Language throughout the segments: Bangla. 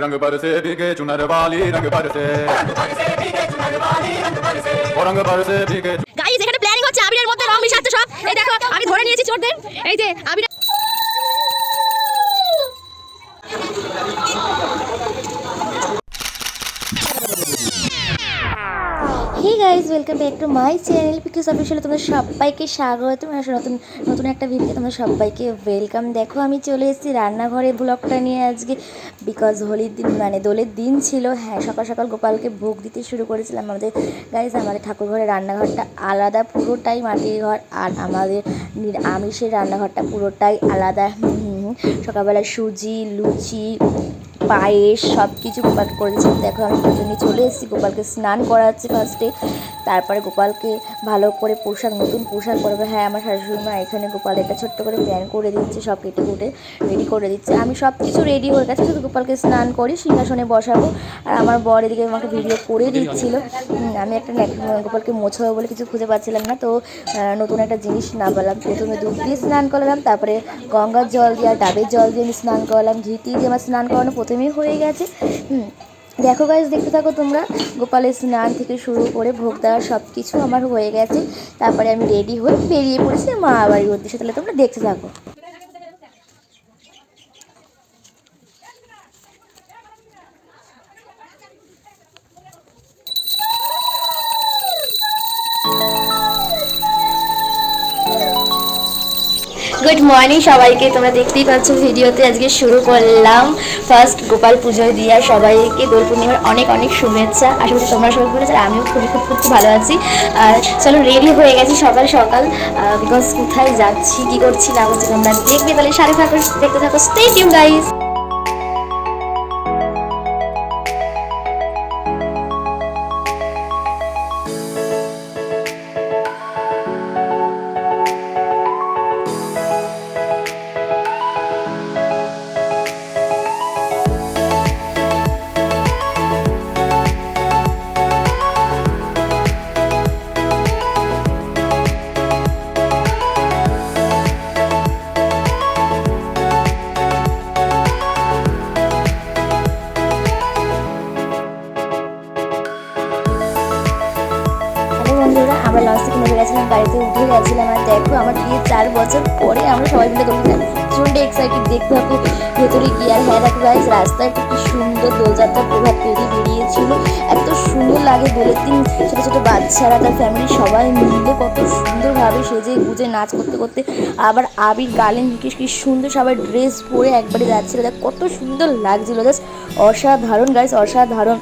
रंग बरसे भीगे चुनर वाली रंग बरसे रंग बरसे भीगे গাইস এখানে প্ল্যানিং হচ্ছে আবিরের মধ্যে রং মিশাচ্ছে সব। এই দেখো আমি ধরে নিয়েছি চোরদের। এই যে Abir hey guys welcome back to my channel পিকিস অফিসিয়ালি তোমাদের সবাইকে স্বাগত। নতুন নতুন একটা ভিডিও তোমাদের সবাইকে ওয়েলকাম। দেখো আমি চলে এসেছি রান্নাঘরে ব্লগটা নিয়ে আজকে, বিকজ হোলির দিন মানে দোলের দিন ছিল। হ্যাঁ, সকাল সকাল গোপালকে ভোগ দিতে শুরু করেছিলাম। আমাদের গাইজ আমাদের ঠাকুর ঘরের রান্নাঘরটা আলাদা, পুরোটাই মাটির ঘর, আর আমাদের আমিষের রান্নাঘরটা পুরোটাই আলাদা। সকালবেলা সুজি, লুচি, পায়েস সব কিছু গোপালকে করে দিচ্ছি। দেখো আমি দুজনে চলে এসেছি, গোপালকে স্নান করাচ্ছি ফার্স্টে, তারপরে গোপালকে ভালো করে নতুন পোশাক পরবে। হ্যাঁ, আমার শাশুড়ি মা এখানে গোপাল একটা ছোট্ট করে প্যান করে দিচ্ছে, সব কেটে কুটে রেডি করে দিচ্ছে। আমি সব কিছু রেডি হয়ে গেছে, শুধু গোপালকে স্নান করি সিংহাসনে বসাবো। আর আমার বর এদিকে আমাকে ভিডিও করে দিচ্ছিল। আমি একটা গোপালকে মোছাবো বলে কিছু খুঁজে পাচ্ছিলাম না, তো নতুন একটা জিনিস না বললাম। প্রথমে দুধ দিয়ে স্নান করলাম, তারপরে গঙ্গার জল দিয়ে আর ডাবের জল দিয়ে আমি স্নান করলাম। ঘি দিয়ে আমার স্নান করানো প্রথমেই হয়ে গেছে। দেখো গাইজ, দেখতে থাকো তোমরা। গোপালের স্নান থেকে শুরু করে ভোগ দেওয়া সব কিছু আমার হয়ে গেছে। তারপরে আমি রেডি হয়ে বেরিয়ে পড়েছি মা বাড়ির উদ্দেশ্যে। তাহলে তোমরা দেখতে থাকো। গুড মর্নিং সবাইকে। তোমরা দেখতেই পাচ্ছ ভিডিওতে আজকে শুরু করলাম ফার্স্ট গোপাল পুজো দিয়ে। সবাইকে দোল পূর্ণিমার অনেক অনেক শুভেচ্ছা। আশা করি তোমরা সবাই বলেছো, আর আমিও খুব ভালো আছি। আর চলো রেডি হয়ে গেছি সকাল সকাল, বিকজ কোথায় যাচ্ছি কী করছি না করছি তোমরা দেখবে। তাহলে সাথে থাকো, দেখতে থাকো। Stay tune guys. বন্ধুরা, আমরা লঞ্চ থেকে নেমে গেছিলাম, বাড়িতে উঠে গেছিলাম। আর দেখো আমার বিয়ে 4 বছর পরে আমরা সবাই মিলে দোলযাত্রা, প্রচণ্ড এক্সাইটেড দেখতে হবে ভেতরে গিয়ে। আর হ্যাঁ দেখো গাইস, রাস্তায় কি সুন্দর দোলযাত্রার প্রভাব বেরিয়েছিল। এত সুন্দর লাগে দোলের দিন। ছোটো ছোটো বাচ্চারা তার ফ্যামিলি সবাই মিলে কত সুন্দরভাবে সেজে গুজে নাচ করতে করতে, আবার আবির গালে কি সুন্দর সবাই ড্রেস পরে একবারে যাচ্ছিল। দেখ কত সুন্দর লাগছিল, জাস্ট অসাধারণ গাইস, অসাধারণ।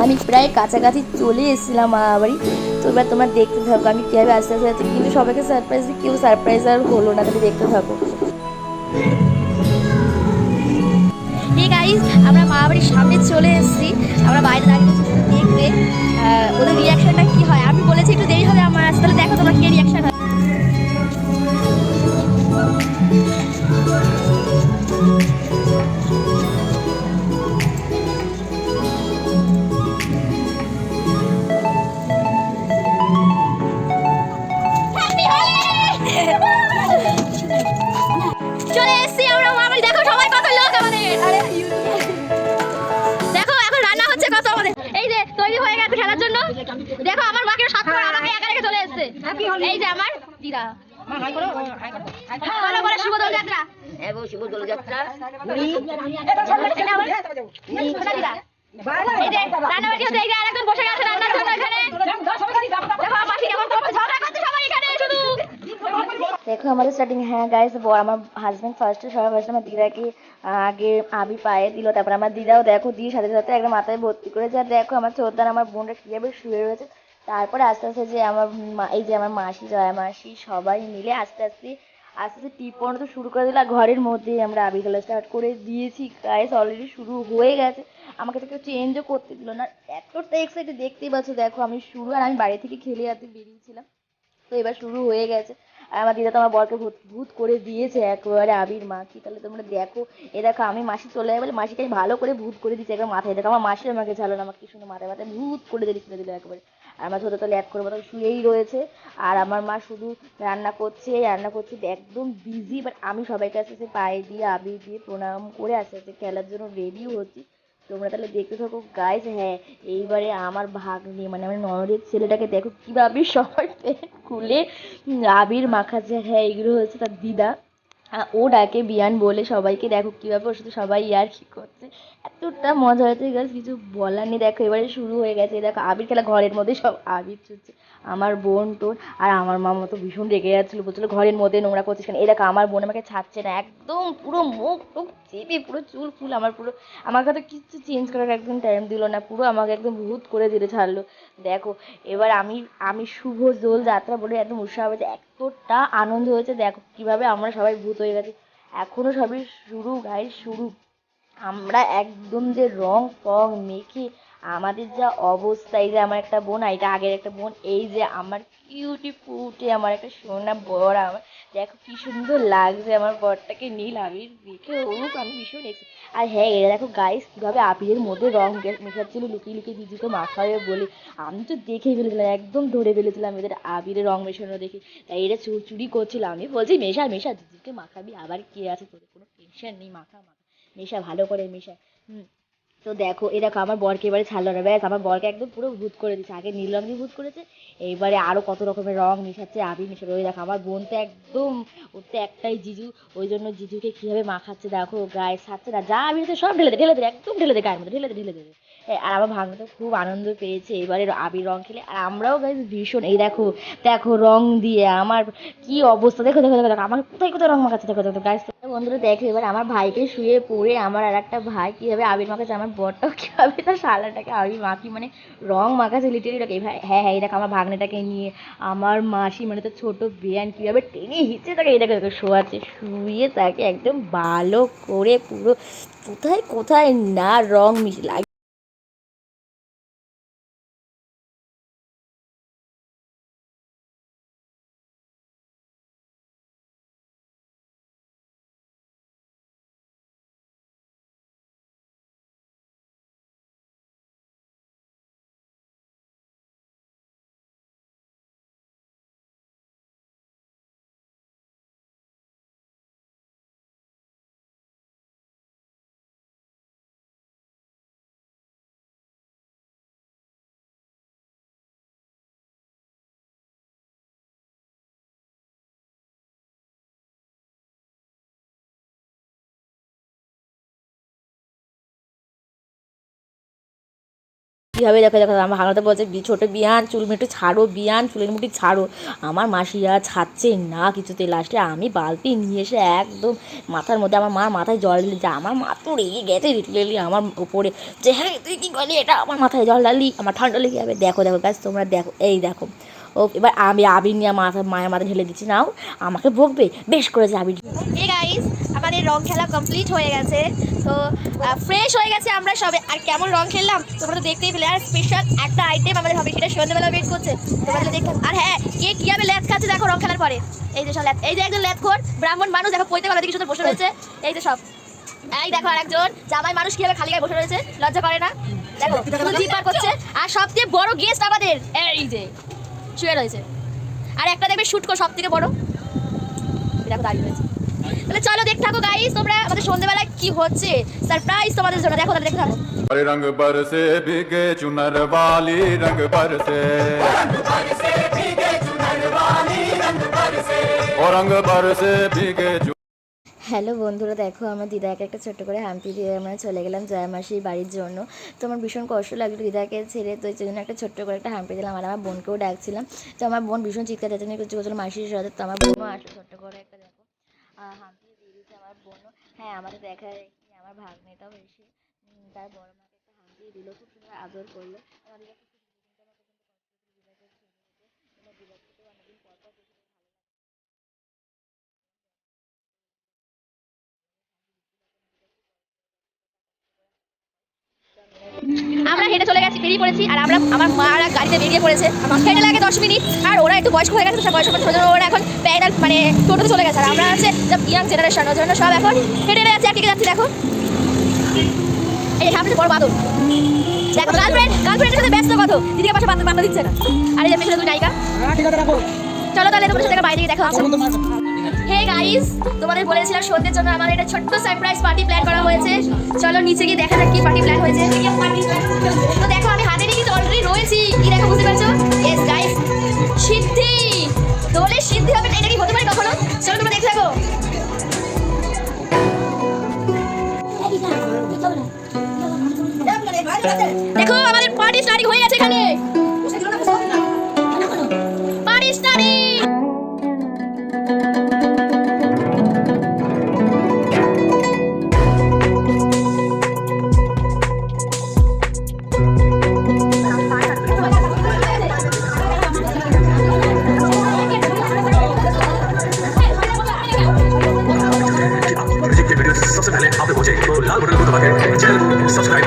আমি প্রায় কাছাকাছি চলে এসেছিলাম মা বাড়ি। তো এবার তোমরা দেখতে থাকো আমি কীভাবে আস্তে আস্তে যাচ্ছি, কিন্তু সবাইকে সারপ্রাইজ দিই, কেউ সারপ্রাইজ আর হলো না। তাহলে দেখতে থাকো। এই গাইস, আমরা মা বাড়ির সামনে চলে এসেছি। আমরা বাইরে দাঁড়িয়ে দেখবে ওদের রিয়াকশনটা কি হয়। আমি বলেছি একটু দেরি হবে আমার আসতে, তাহলে দেখো তোমরা কি রিয়াকশন হয়। চলে এসেছি আমরা মা বাড়ি। দেখো সবাই কত লোক আমাদের। দেখো এখন রান্না হচ্ছে কত আমাদের। এই যে তৈরি হয়ে গেছে খেলার জন্য। দেখো আমার মাকে সাথে করে আমাকে একা রেখে চলে এসেছে। এই যে আমার দিদা। ভালো করে শুভ দোলযাত্রা। এবং শুভ দোলযাত্রা। এই যে রান্নাবাড়ি হচ্ছে, এই যে আরেকজন বসে গেছে রান্নার জন্য এখানে। দেখো আমার মাসি কেমন করছে, ঝগড়া করছে সবাই এখানে শুধু। দেখো আমাদের স্টার্টিং। হ্যাঁ গাইস, আমার হাজব্যান্ড ফার্স্টে সবার ফার্স্টে আমার দিদাকে আগে আবি পায়ে দিল, তারপর আমার দিদাও দেখো দিয়ে সাথে সাথে একদম মাথায় ভর্তি করেছে। আর দেখো আমার ছোটদান আমার বোনটা কীভাবে শুয়ে রয়েছে। তারপরে আস্তে আস্তে যে আমার এই যে আমার মাসি, জয়া মাসি, সবাই মিলে আস্তে আস্তে টিপ পড়ানো তো শুরু করে দিল। আর ঘরের মধ্যেই আমরা আবি খেলা স্টার্ট করে দিয়েছি গাইস, অলরেডি শুরু হয়ে গেছে। আমাকে তো কেউ চেঞ্জও করতে দিল না, এতটা এক্সাইটেড দেখতেই পাচ্ছ। দেখো আমি শুরু, আর আমি বাড়ি থেকে খেলে যেতে বেরিয়েছিলাম, তো এবার শুরু হয়ে গেছে। আর আমার দিদা তো আমার বরকে ভূত করে দিয়েছে একেবারে আবির মাখি। তাহলে তোমরা দেখো, এ দেখো আমি মাসি চলে যাবে বলে মাসিকে আমি ভালো করে ভূত করে দিচ্ছি একবার মাথায়। দেখো আমার মাসি আমাকে ছাড়লো না, আমাকে কি সুন্দর মাথায় মাথায় ভূত করে দিল একেবারে। আর আমার ছোটো তো ল্যাপ করে মতো শুয়েই রয়েছে। আর আমার মা শুধু রান্না করছে একদম বিজি। বাট আমি সবাইকে আস্তে আস্তে পায়ে দিয়ে আবির দিয়ে প্রণাম করে আস্তে আস্তে খেলার জন্য রেডিও হচ্ছি। তোমরা তাহলে দেখতে থাকো গাইস। হ্যাঁ, এইবারে আমার ভাগ্নে মানে আমার ননদের ছেলেটাকে দেখো কীভাবে সবাই প্যান্ট খুলে আবির মাখাচ্ছে। হ্যাঁ, এগুলো হচ্ছে তার দিদা। ও ডাকে বিয়ান বলে সবাইকে, দেখো কীভাবে ওর সাথে সবাই ইয়ার্কি করছে। এতটা মজা হয়েছে গাছ, কিছু বলার নেই। দেখো এবারে শুরু হয়ে গেছে, দেখো আবির খেলা ঘরের মধ্যে সব আবির ছুটছে। আমার বোন টোন আর আমার মামা তো ভীষণ রেগে যাচ্ছিলো, বলছিলো ঘরের মধ্যে নোংরা করছিস কেন। এই দেখো আমার বোন আমাকে ছাড়ছে না, একদম পুরো মুখ টুক চেপে পুরো চুল ফুল আমার পুরো, আমাকে তো কিচ্ছু চেঞ্জ করার একদম টাইম দিল না, পুরো আমাকে একদম ভূত করে দিতে ছাড়লো। দেখো এবার আমি আমি শুভ দোল যাত্রা বলে একদম উৎসাহ হয়েছে, এতটা আনন্দ হয়েছে। দেখো কিভাবে আমরা সবাই ভূত হয়ে গেছি। এখনো সবই শুরু গাইস, শুরু। আমরা একদম যে রং ফং মেখে আমাদের যা অবস্থা। এই যে আমার একটা বোন, এটা আগের একটা বোন, এই যে আমার কিউটি ফুটে আমার একটা সোনা বর আমার, দেখো কি সুন্দর লাগছে আমার বরটাকে নীল আবির দেখে। ওরূপ আমি ভীষণ আর হ্যাঁ, এরা দেখো গাইস কীভাবে আবিরের মধ্যে রং মেশাচ্ছিল লুকিয়ে লুকিয়ে জিজুকে মাখাবে বলে। আমি তো দেখেই ফেলেছিলাম, একদম ধরে ফেলেছিলাম এদের আবিরের রং মেশানো দেখে। তাই এরা চুরি করছিল, আমি বলছি মেশা মেশা জিজুকে মাখাবি, আবার কে আছে তোদের, কোনো টেনশন নেই, মাখা মাখা মেশা, ভালো করে মেশা। তো দেখো এই দেখো আমার বরকে এবারে ছাড়লো না, ব্যাস আমার বরকে একদম পুরো ভূত করে দিচ্ছে। আগে নীল রং দিয়ে ভূত করেছে, এইবারে আরো কত রকমের রং মেশাচ্ছে, আবির মেশাবে। ওই দেখো আমার বোন তো একদম, ওর তো একটাই জিজু, ওই জন্য জিজুকে কিভাবে মাখাচ্ছে দেখো, গায়ে ছাড়ছে না, যা আবির সব ঢেলে দে একদম ঢেলে দে গায়ের মধ্যে, ঢেলে দেবে। আর আমার ভাগ্নে তো খুব আনন্দ পেয়েছে এবারে আবির রং খেলে। আর আমরাও গাইস ভীষণ, এই দেখো দেখো রং দিয়ে আমার কি অবস্থা। দেখো দেখো দেখো দেখো আমার কোথায় কোথায় রং মাখাচ্ছে, দেখো দেখো গাইস। বন্ধুরা দেখো এবার আমার ভাইকে শুয়ে পড়ে আমার আর একটা ভাই কীভাবে আবির মাখাচ্ছে, আমার বরটাও কীভাবে তার শালাটাকে আবির মাখি মানে রং মাখাচ্ছে লিটারি। হ্যাঁ হ্যাঁ, এই দেখো আমার ভাগ্নেটাকে নিয়ে আমার মাসি মানে তো ছোট বেয়ান কীভাবে টেনে হিঁচে তাকে, এই দেখো দেখো শোয়াচ্ছে, শুয়ে তাকে একদম ভালো করে পুরো কোথায় কোথায় না রং মিশে কীভাবে। দেখো দেখো আমার ভাঙাতে বলছে ছোটো বিয়ান চুল মুটি ছাড়ো, বিয়ান চুলের মুটি ছাড়ো। আমার মাসিরা ছাড়ছে না কিছুতে। লাস্টে আমি বালতি নিয়ে এসে একদম মাথার মধ্যে, আমার মার মাথায় জল ঢেলে, যে আমার মা তো রেগে গেছে লিটারেলি আমার ওপরে, যে হ্যাঁ তুই কী করলি এটা, আমার মাথায় জল ঢাললি, আমার ঠান্ডা লেগে যাবে। দেখো দেখো গাছ তোমরা দেখো, এই দেখো ও এবার আমি আবির নিয়ে মায়ের মাথায় ঢেলে দিচ্ছি, নাও আমাকে বকবে, বেশ করেছে আবির। এই গাইস আমাদের রং খেলা কমপ্লিট হয়ে গেছে, তো ফ্রেশ হয়ে গেছে আমরা সবে। আর কেমন রং খেললাম তোমরা তো দেখতেই পেলে। আর স্পেশাল একটা আইটেম আমাদের হবে, সেটা সন্ধ্যেবেলা ওয়েট করছে, তোমরা দেখতে। আর হ্যাঁ, কে কীভাবে ল্যাথ খাচ্ছে দেখো রং খেলার পরে। এই যে সব ল্যাথ, এই যে একজন ল্যাথখোর ব্রাহ্মণ মানুষ দেখো পৈতে গলা দিকে সুন্দর বসে রয়েছে, এই যে সব। এই দেখো আর একজন জামাই মানুষ কীভাবে খালি গায়ে বসে রয়েছে, লজ্জা করে না, দেখো জিভ বার করছে। আর সবচেয়ে বড় গেস্ট আমাদের এই যে শুয়ে রয়েছে, আর একটা দেখবে শুট কর সব থেকে বড়, দেখো দাঁড়িয়ে রয়েছে। তাহলে চলো দেখতে থাকো গাইস তোমরা আমাদের সন্ধ্যেবেলায় কি হচ্ছে, সারপ্রাইজ তোমাদের জন্য। দেখো তাহলে দেখতে থাকো। हरे रंग बरसे भीगे चुनर वाली रंग बरसे और रंग बरसे भीगे হ্যালো বন্ধুরা, দেখো আমার দিদাকে একটা ছোট্ট করে হাম্পি দিয়ে আমরা চলে গেলাম জয়া মাসির বাড়ির জন্য। তো আমার ভীষণ কষ্ট লাগলো দিদাকে ছেড়ে, তো এই জন্য একটা ছোট্ট করে একটা হাম্পি দিলাম। আর আমার বোনকেও ডাকছিলাম, তো আমার বোন ভীষণ চিৎকার চেঁচানি করছিল মাসির সাথে। তো আমার বোনও আসলো, ছোট্ট করে একটা দেখো হাম্পি দিয়ে দিয়েছে আমার বোনও। হ্যাঁ, আমাদের দেখা কি আমার ভাগ্নেটাও এসে তার বড় মাকে একটা হাম্পি দিল, খুব সুন্দর আদর করলো। আমাদের আমরা হেঁটে চলে গেছি, বেরিয়ে পড়েছি। আর আমরা আমার মারা গাড়িতে বেরিয়ে পড়েছে, হেঁটে লাগে 10 মিনিট। আর ওরা একটু বয়স্ক হয়ে গেছে, সব বয়স্ক ছোটো ওরা এখন প্যাডাল মানে টোটোতে চলে গেছে। আর আমরা হচ্ছে ইয়াং জেনারেশন, ওর জন্য সব এখন হেঁটে যাচ্ছে, আর কে যাচ্ছি দেখো। এই সামনে বড় বাদল, দেখো গার্লফ্রেন্ডের সাথে ব্যস্ত কত, দিদিকে পাশে পাত্তা দিচ্ছে না। আরে যে পেছনে দুই নায়িকা। চলো তাহলে তোমাদের সাথে বাইরে গিয়ে দেখা হচ্ছে। হে গাইস, তোমাদের বলেছিলাম সন্ধ্যের জন্য আমার একটা ছোট্ট সারপ্রাইজ পার্টি প্ল্যান করা হয়েছে। চলো নিচে গিয়ে দেখা যাক কি পার্টি প্ল্যান হয়েছে। তো দেখো আমি হাতে নিয়ে কিন্তু অলরেডি রয়েছি, কি দেখো বুঝতে পারছো? ইয়েস গাইস, সিদ্ধি, দোলের সিদ্ধি হবে না, এটা কি হতে পারে কখনো? চলো তোমরা দেখতে থাকো। দেখো আমাদের পার্টি স্টার্টিং হয়ে গেছে এখানে। Party starting. म्यूजिक के वीडियो सबसे पहले आप तक पहुंचे तो लाल बटन को दबा के चैनल को सब्सक्राइब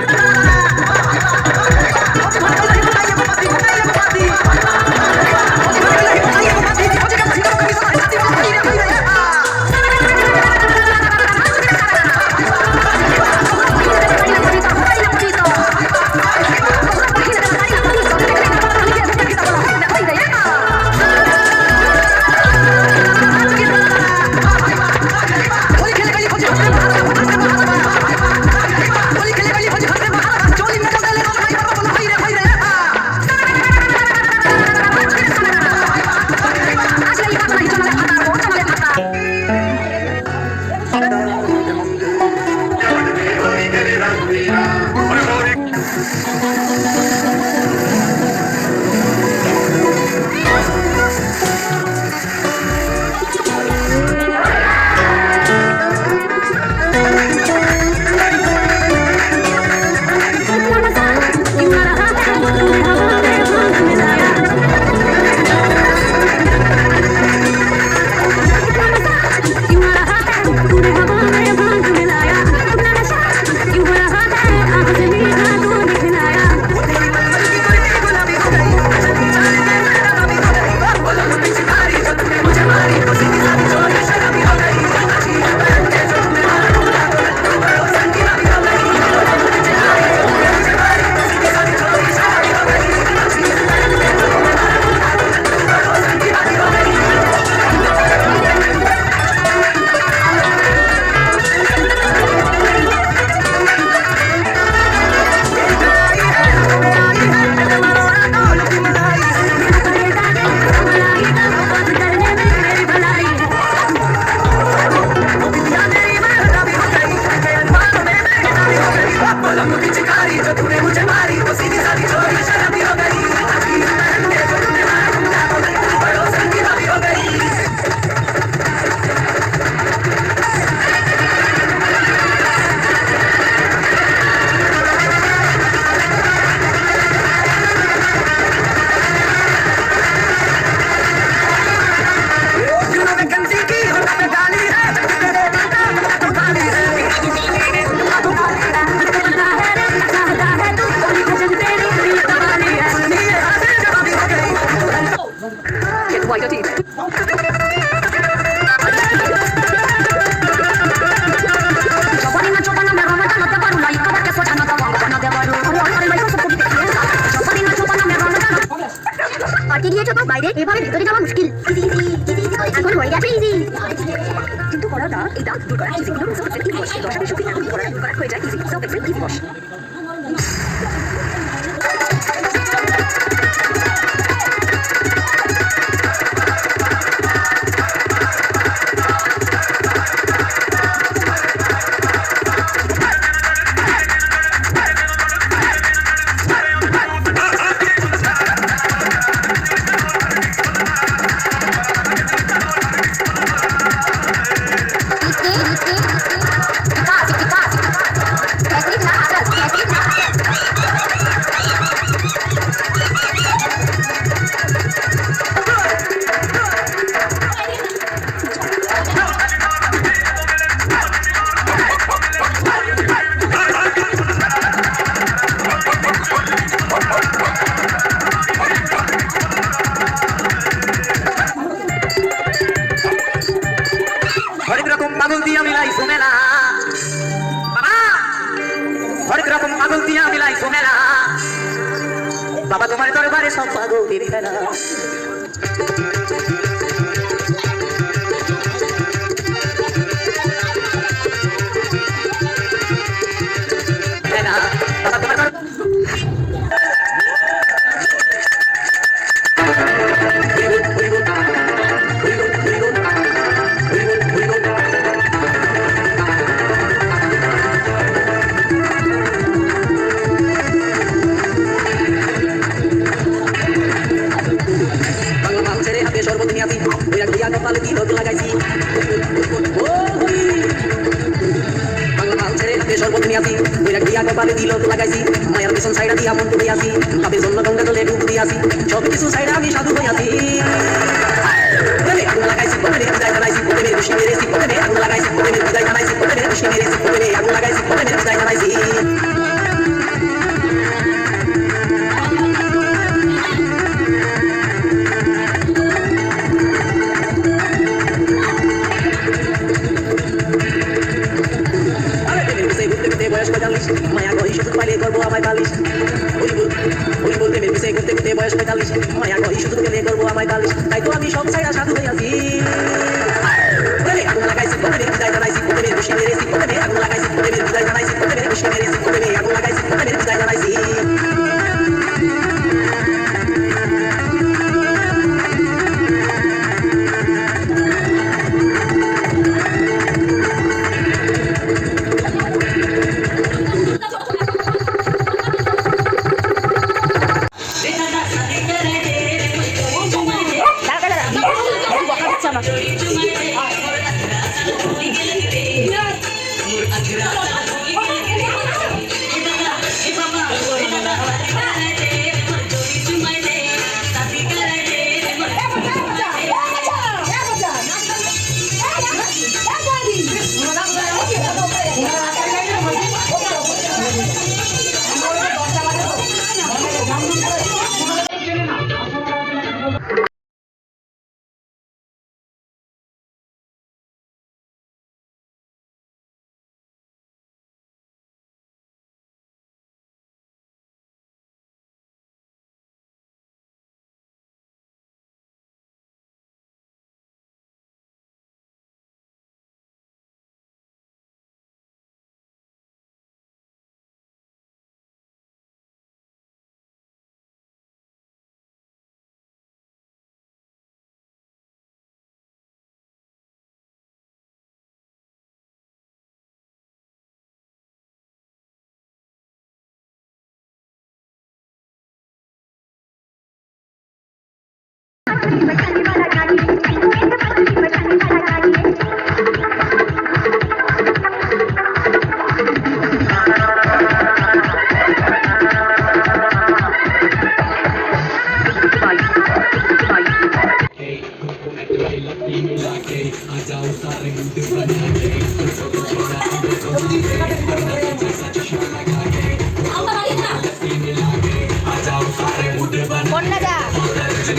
পার্টি দিয়েছো তো বাইরে, এভাবে ভিতরে যাওয়া মুশকিল। এখন হয়ে গেছে ইজি, কিন্তু করাটা এই দাগ দূর করা easy. Glow soft easy wash 10 এর শক্তি এখন করা হয়ে যায় easy. Soft excel easy wash. বাবা তোমার দরবারে সব পাগলের খেলা মায়ের পিছন সাইডা দিয়া মন করে আসি তাদের জন্য গঙ্গা জলে ডুব দিয়ে আসি সব কিছু সাইডা আমি সাধু হয়ে আসি আগুন লাগাইছি প্রথমে বিদায় জানাইছি প্রথমে খুশি মেরেছি প্রথমে আগুন লাগাইছি প্রথমে বিদায় জানাইছি প্রথমে খুশি মেরেছি প্রথমে আগুন লাগাইছি প্রথমে বিদায় জানাইছি বয়স 45 মায়া গই শুধু পাইলে করবো আমায় বালিশ ওই বলতে মেরে ঘুরতে ঘুরতে বয়স 45 মায়া গই শুধু পেলে করবো আমায় বালিশ তাই তো আমি সব সাইডা সাধু হয়ে আছি আগুন লাগাইছি প্রথমে বিদায় জানাইছি প্রথমে খুশি মেরেছি প্রথমে আগুন লাগাইছি প্রথমে বিদায় জানাইছি প্রথমে খুশি মেরেছি প্রথমে আগুন লাগাইছি প্রথমে বিদায় জানাইছি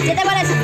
যেতে বলেছি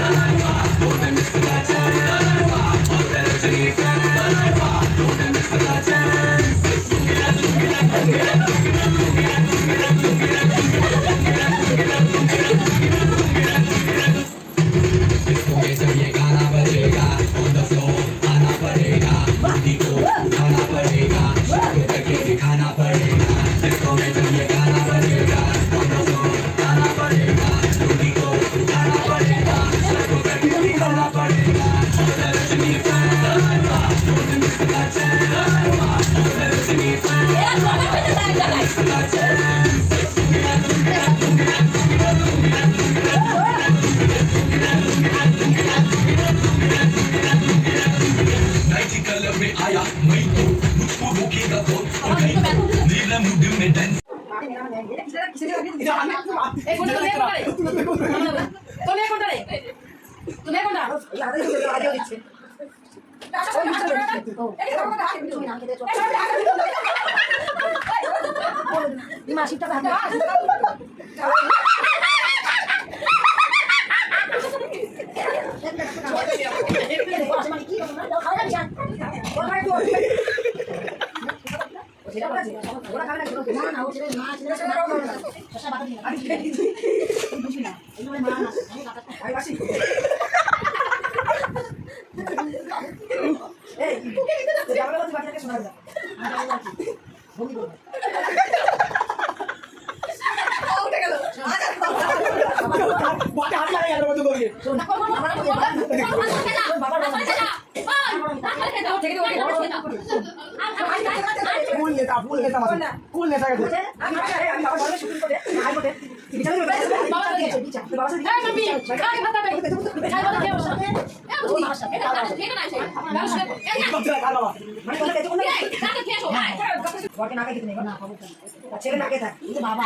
ছেলে নাকে থাক বাবা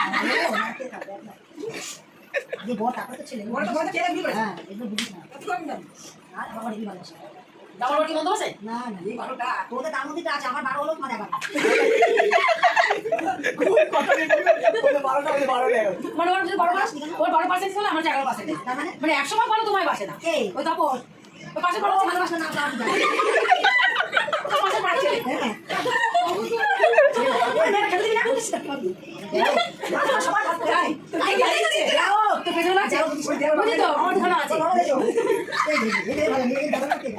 আগে বড় টাকা তো ছেলে হ্যাঁ এগুলো বুঝিস না আর আমার এই ভালো দাবার কি বন্ধ আছে না না এই 12টা তোদের তার মধ্যে আছে আমার 12 হলো মানে আবার কথা নেই 12টা হলে 12 টাকা মানে ওর যদি 12 ওর 12% ছিল আমার 11% তার মানে 100 বার বলো তোমায় বাসে না ওই তারপর ওই পাশে বড় মানে বাসে না তো পাশে পাচ্ছে হ্যাঁ সবাই ভাত খায় তাই গেছে যাও তো পেছনে না যাও বুঝি তো আমার ধান আছে এই ভালো নিয়ে দাদা করতে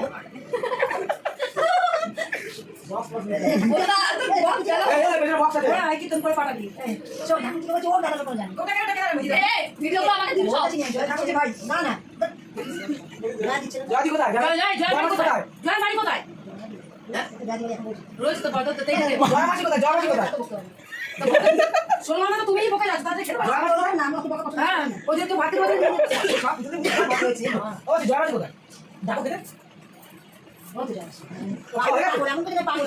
বক্স বলা বক্স চালা এই বক্স আছে হ্যাঁ কি তুমি করে পাঠাবি সব ধান কি বলছো ওর দাদা করে জানি কোটা কেটে কেটে এই ভিডিও তো আমাকে দিছো ঠাকুর ভাই না না জাদি কোথায় জয় কোথায় জয় বাড়ি কোথায় রোজ তো বলতো তো তাই জয় মাসি কোথায় জয় মাসি কোথায় শোনো না তুমিই বকে যাচ্ছ তাতে খেলবা জয় মাসি নাম তো বকা কথা হ্যাঁ ওই যে তো ভাতে ভাতে সব দুটো বকা হয়েছে ও জয় মাসি কোথায় দেখো দেখো ও তো জয় মাসি ও এমন করে পাগল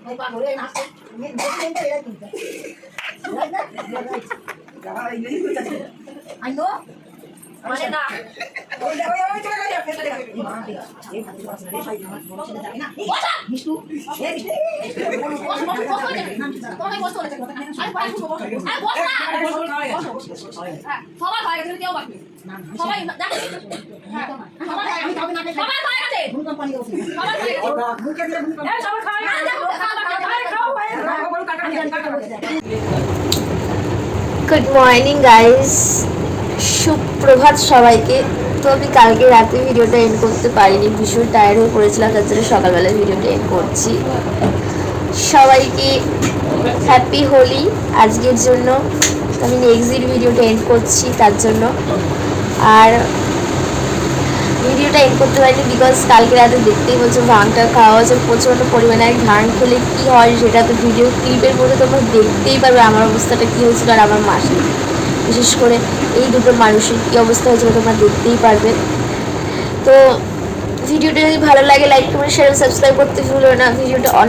ওই পাগল ওই নাচে মেন তো এরা কিনতে যাবা এই নেই তো যাচ্ছে আই নো মানে না ওই ওই চলে গেল ফেলে দে মা দিগা এই ভাতে বাস রে ভাই আমার বড় ছেলে যাবে না মিষ্টু এই মিষ্টু তোমাকে বসতে বলেছে আরে পায়ে বসো আরে বস না সবার ভাই গেছে কেউ বাকি সবাই দেখ হ্যাঁ সবার ভাই আমি খাবো না সবার ভাই গেছে ভুল কোম্পানি গেছে সবার ভাই গেছে মুখে দিলে ভুল কোম্পানি সবার খাওয়া না দেখো খাও ভাই বড় কাটা গুড মর্নিং গাইস, সুপ্রভাত সবাইকে। তো আমি কালকে রাতে ভিডিওটা এন্ড করতে পারিনি, ভীষণ টায়ার্ড হয়ে পড়েছিলাম, তার জন্য সকালবেলা ভিডিওটা এন্ড করছি। সবাইকে হ্যাপি হোলি আজকের জন্য। আমি নেক্সট ভিডিওটা এন্ড করছি তার জন্য। আর ভিডিওটা এন্ড করতে পারিনি বিকজ কালকে রাতে দেখতেই বলছো ভাঙটা খাওয়া হচ্ছে প্রচণ্ড পরিমাণে। আর ভাঙ খেলে কী হয় সেটা তো ভিডিও ক্লিপের মধ্যে তোমরা দেখতেই পারবে আমার অবস্থাটা কী হয়েছিল আর আমার মাসির, বিশেষ করে এই দুটো মানুষের কী অবস্থা হয়েছিল তোমরা দেখতেই পারবে। তো ভিডিওটা যদি ভালো লাগে লাইক কমেন্ট শেয়ার সাবস্ক্রাইব করতে ভুলো না। ভিডিওটা অনেক